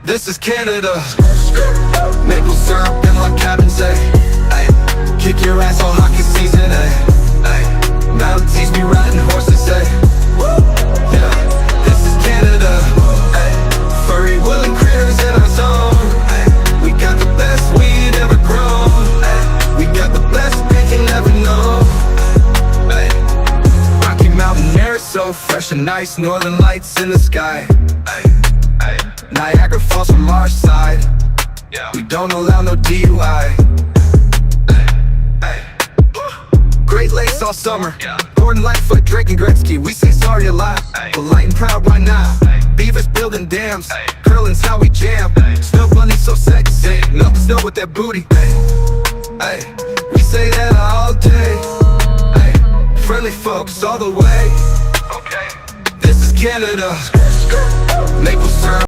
This is Canada. Maple syrup in my cabin, say, ay. Kick your ass all hockey season, ay. Now teach me riding horses, say, yeah. This is Canada, ay. Furry woolen critters in our zone, ay. We got the best weed ever grown, ay. We got the best drink you never know, ay. Rocky Mountain air is so fresh and nice, northern lights in the sky, ay. Niagara Falls from our side, yeah. We don't allow no DUI. Great Lakes all summer, yeah. Gordon Lightfoot, Drake and Gretzky, we say sorry a lot. Polite and proud, why not? Beavers building dams, curling's how we jam. Snow bunny's so sexy, melt the snow with that booty. We say that all day. Friendly folks all the way. This is Canada. Maple syrup